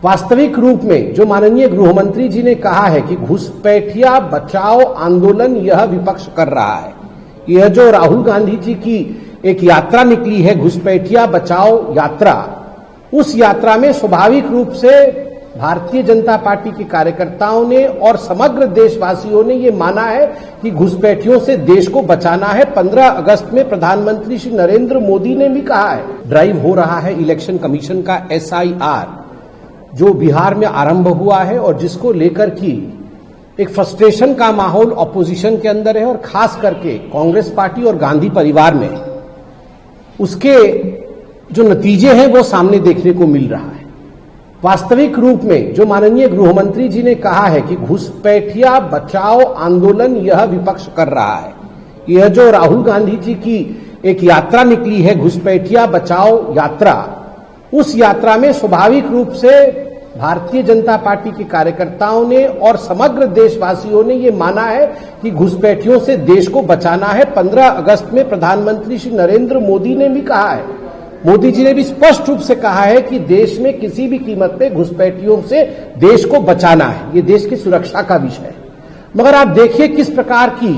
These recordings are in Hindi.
वास्तविक रूप में जो माननीय गृहमंत्री जी ने कहा है कि घुसपैठिया बचाओ आंदोलन यह विपक्ष कर रहा है, यह जो राहुल गांधी जी की एक यात्रा निकली है घुसपैठिया बचाओ यात्रा, उस यात्रा में स्वाभाविक रूप से भारतीय जनता पार्टी के कार्यकर्ताओं ने और समग्र देशवासियों ने ये माना है कि घुसपैठियों से देश को बचाना है। 15 अगस्त में प्रधानमंत्री श्री नरेंद्र मोदी ने भी कहा है। ड्राइव हो रहा है इलेक्शन कमीशन का SIR, जो बिहार में आरंभ हुआ है और जिसको लेकर की एक फ्रस्ट्रेशन का माहौल ऑपोजिशन के अंदर है और खास करके कांग्रेस पार्टी और गांधी परिवार में, उसके जो नतीजे हैं वो सामने देखने को मिल रहा है। वास्तविक रूप में जो माननीय गृहमंत्री जी ने कहा है कि घुसपैठिया बचाओ आंदोलन यह विपक्ष कर रहा है, यह जो राहुल गांधी जी की एक यात्रा निकली है घुसपैठिया बचाओ यात्रा, उस यात्रा में स्वाभाविक रूप से भारतीय जनता पार्टी के कार्यकर्ताओं ने और समग्र देशवासियों ने ये माना है कि घुसपैठियों से देश को बचाना है। 15 अगस्त में प्रधानमंत्री श्री नरेंद्र मोदी ने भी कहा है, मोदी जी ने भी स्पष्ट रूप से कहा है कि देश में किसी भी कीमत पे घुसपैठियों से देश को बचाना है, ये देश की सुरक्षा का विषय है। मगर आप देखिए किस प्रकार की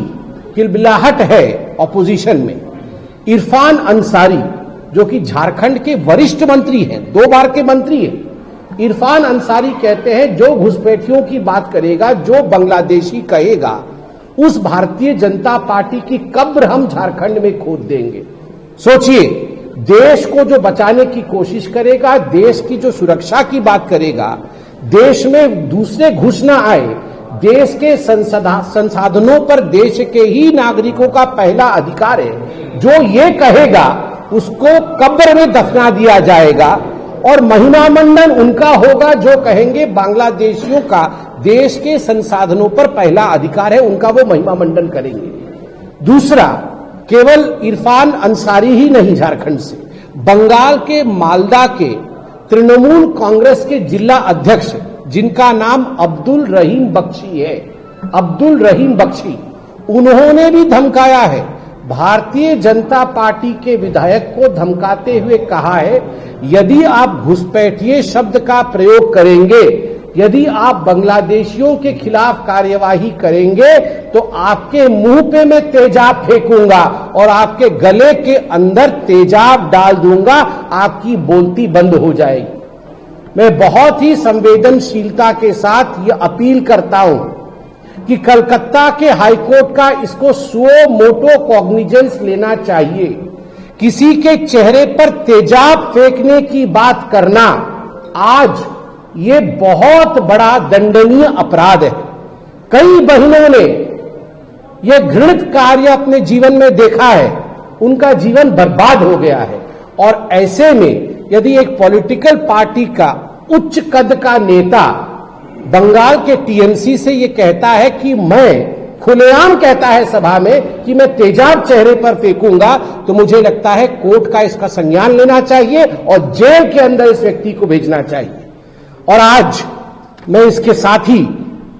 किलबिलाहट है ऑपोजिशन में। इरफान अंसारी जो कि झारखंड के वरिष्ठ मंत्री हैं, 2 बार के मंत्री हैं, इरफान अंसारी कहते हैं जो घुसपैठियों की बात करेगा, जो बांग्लादेशी कहेगा, उस भारतीय जनता पार्टी की कब्र हम झारखंड में खोद देंगे। सोचिए, देश को जो बचाने की कोशिश करेगा, देश की जो सुरक्षा की बात करेगा, देश में दूसरे घुस ना आए, देश के संसाधनों पर देश के ही नागरिकों का पहला अधिकार है, जो ये कहेगा उसको कब्र में दफना दिया जाएगा। और महिमा मंडन उनका होगा जो कहेंगे बांग्लादेशियों का देश के संसाधनों पर पहला अधिकार है, उनका वो महिमा मंडन करेंगे। दूसरा, केवल इरफान अंसारी ही नहीं, झारखंड से बंगाल के मालदा के तृणमूल कांग्रेस के जिला अध्यक्ष जिनका नाम अब्दुल रहीम बख्शी है, अब्दुल रहीम बख्शी, उन्होंने भी धमकाया है। भारतीय जनता पार्टी के विधायक को धमकाते हुए कहा है, यदि आप घुसपैठिए शब्द का प्रयोग करेंगे, यदि आप बांग्लादेशियों के खिलाफ कार्यवाही करेंगे तो आपके मुंह पे मैं तेजाब फेंकूंगा और आपके गले के अंदर तेजाब डाल दूंगा, आपकी बोलती बंद हो जाएगी। मैं बहुत ही संवेदनशीलता के साथ ये अपील करता हूं कि कलकत्ता के हाईकोर्ट का इसको सुओ मोटो कॉग्निजेंस लेना चाहिए। किसी के चेहरे पर तेजाब फेंकने की बात करना आज ये बहुत बड़ा दंडनीय अपराध है। कई बहनों ने यह घृणित कार्य अपने जीवन में देखा है, उनका जीवन बर्बाद हो गया है। और ऐसे में यदि एक पॉलिटिकल पार्टी का उच्च कद का नेता बंगाल के TMC से ये कहता है कि मैं खुलेआम कहता है सभा में कि मैं तेजाब चेहरे पर फेंकूंगा, तो मुझे लगता है कोर्ट का इसका संज्ञान लेना चाहिए और जेल के अंदर इस व्यक्ति को भेजना चाहिए। और आज मैं इसके साथ ही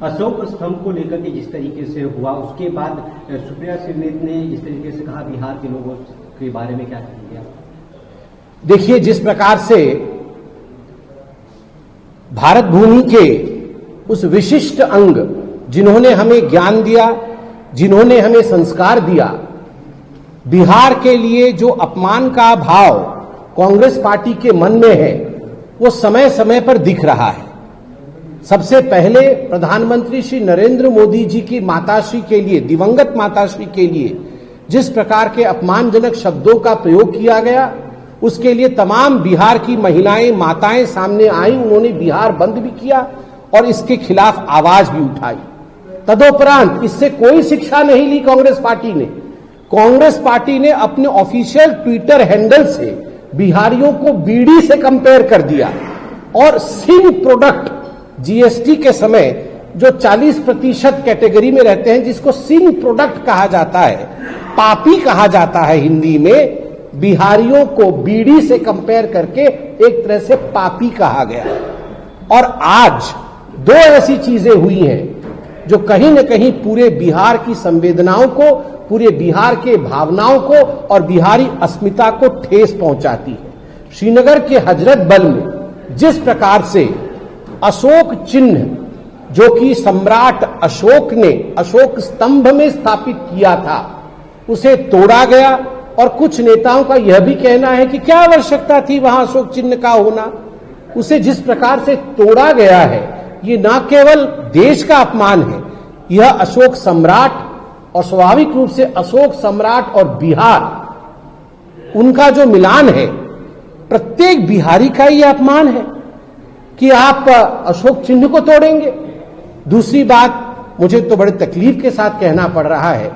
अशोक स्तंभ को लेकर के जिस तरीके से हुआ, उसके बाद सुप्रिया सुले ने जिस तरीके से कहा, बिहार के लोगों के बारे में क्या कहेंगे? देखिए, जिस प्रकार से भारत भूमि के उस विशिष्ट अंग जिन्होंने हमें ज्ञान दिया, जिन्होंने हमें संस्कार दिया, बिहार के लिए जो अपमान का भाव कांग्रेस पार्टी के मन में है वो समय समय पर दिख रहा है। सबसे पहले प्रधानमंत्री श्री नरेंद्र मोदी जी की माताश्री के लिए, दिवंगत माताश्री के लिए जिस प्रकार के अपमानजनक शब्दों का प्रयोग किया गया, उसके लिए तमाम बिहार की महिलाएं, माताएं सामने आई, उन्होंने बिहार बंद भी किया और इसके खिलाफ आवाज भी उठाई। तदोपरांत इससे कोई शिक्षा नहीं ली कांग्रेस पार्टी ने। कांग्रेस पार्टी ने अपने ऑफिशियल ट्विटर हैंडल से बिहारियों को बीड़ी से कंपेयर कर दिया और सिंह प्रोडक्ट GST के समय जो 40% कैटेगरी में रहते हैं, जिसको सिंह प्रोडक्ट कहा जाता है, पापी कहा जाता है हिंदी में, बिहारियों को बीड़ी से कंपेयर करके एक तरह से पापी कहा गया। और आज 2 ऐसी चीजें हुई हैं जो कहीं न कहीं पूरे बिहार की संवेदनाओं को, पूरे बिहार के भावनाओं को और बिहारी अस्मिता को ठेस पहुंचाती है। श्रीनगर के हजरत बल में जिस प्रकार से अशोक चिन्ह जो कि सम्राट अशोक ने अशोक स्तंभ में स्थापित किया था, उसे तोड़ा गया। और कुछ नेताओं का यह भी कहना है कि क्या आवश्यकता थी वहां अशोक चिन्ह का होना। उसे जिस प्रकार से तोड़ा गया है, ये न केवल देश का अपमान है, यह अशोक सम्राट और स्वाभाविक रूप से अशोक सम्राट और बिहार, उनका जो मिलान है, प्रत्येक बिहारी का यह अपमान है कि आप अशोक चिन्ह को तोड़ेंगे। दूसरी बात, मुझे तो बड़े तकलीफ के साथ कहना पड़ रहा है,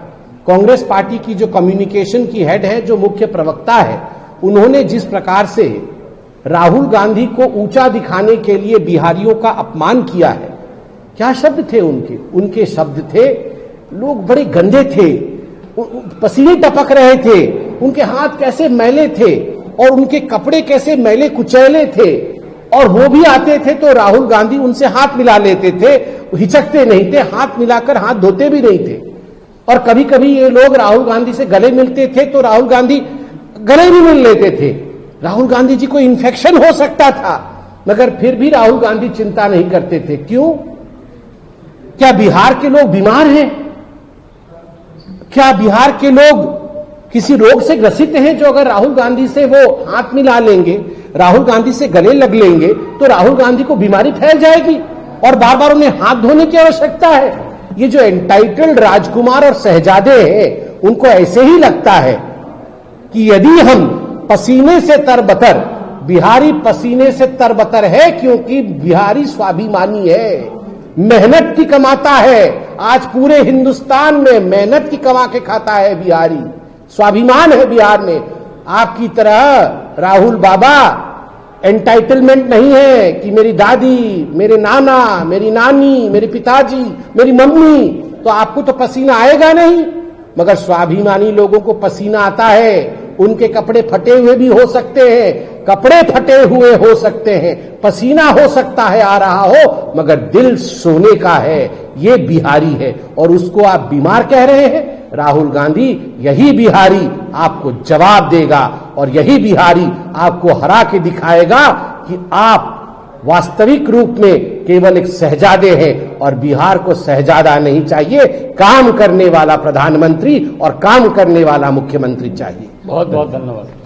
कांग्रेस पार्टी की जो कम्युनिकेशन की हेड है, जो मुख्य प्रवक्ता है, उन्होंने जिस प्रकार से राहुल गांधी को ऊंचा दिखाने के लिए बिहारियों का अपमान किया है, क्या शब्द थे उनके? उनके शब्द थे, लोग बड़े गंदे थे, पसीने टपक रहे थे, उनके हाथ कैसे मैले थे और उनके कपड़े कैसे मैले कुचैले थे, और वो भी आते थे तो राहुल गांधी उनसे हाथ मिला लेते थे, हिचकते नहीं थे, हाथ मिलाकर हाथ धोते भी नहीं थे। और कभी कभी ये लोग राहुल गांधी से गले मिलते थे तो राहुल गांधी गले भी मिल लेते थे। राहुल गांधी जी को इन्फेक्शन हो सकता था, मगर फिर भी राहुल गांधी चिंता नहीं करते थे। क्यों? क्या बिहार के लोग बीमार हैं? क्या बिहार के लोग किसी रोग से ग्रसित हैं जो अगर राहुल गांधी से वो हाथ मिला लेंगे, राहुल गांधी से गले लग लेंगे तो राहुल गांधी को बीमारी फैल जाएगी और बार बार उन्हें हाथ धोने की आवश्यकता है? ये जो एंटाइटल्ड राजकुमार और शहजादे हैं, उनको ऐसे ही लगता है कि यदि हम पसीने से तरबतर, बिहारी पसीने से तरबतर है क्योंकि बिहारी स्वाभिमानी है, मेहनत की कमाता है। आज पूरे हिंदुस्तान में मेहनत की कमा के खाता है बिहारी, स्वाभिमान है बिहार में। आपकी तरह राहुल बाबा एंटाइटलमेंट नहीं है कि मेरी दादी, मेरे नाना, मेरी नानी, मेरे पिताजी, मेरी मम्मी, तो आपको तो पसीना आएगा नहीं। मगर स्वाभिमानी लोगों को पसीना आता है। उनके कपड़े फटे हुए भी हो सकते हैं, कपड़े फटे हुए हो सकते हैं, पसीना हो सकता है आ रहा हो, मगर दिल सोने का है। ये बिहारी है और उसको आप बीमार कह रहे हैं। राहुल गांधी, यही बिहारी आपको जवाब देगा और यही बिहारी आपको हरा के दिखाएगा कि आप वास्तविक रूप में केवल एक शहजादे हैं और बिहार को शहजादा नहीं चाहिए, काम करने वाला प्रधानमंत्री और काम करने वाला मुख्यमंत्री चाहिए। बहुत बहुत धन्यवाद।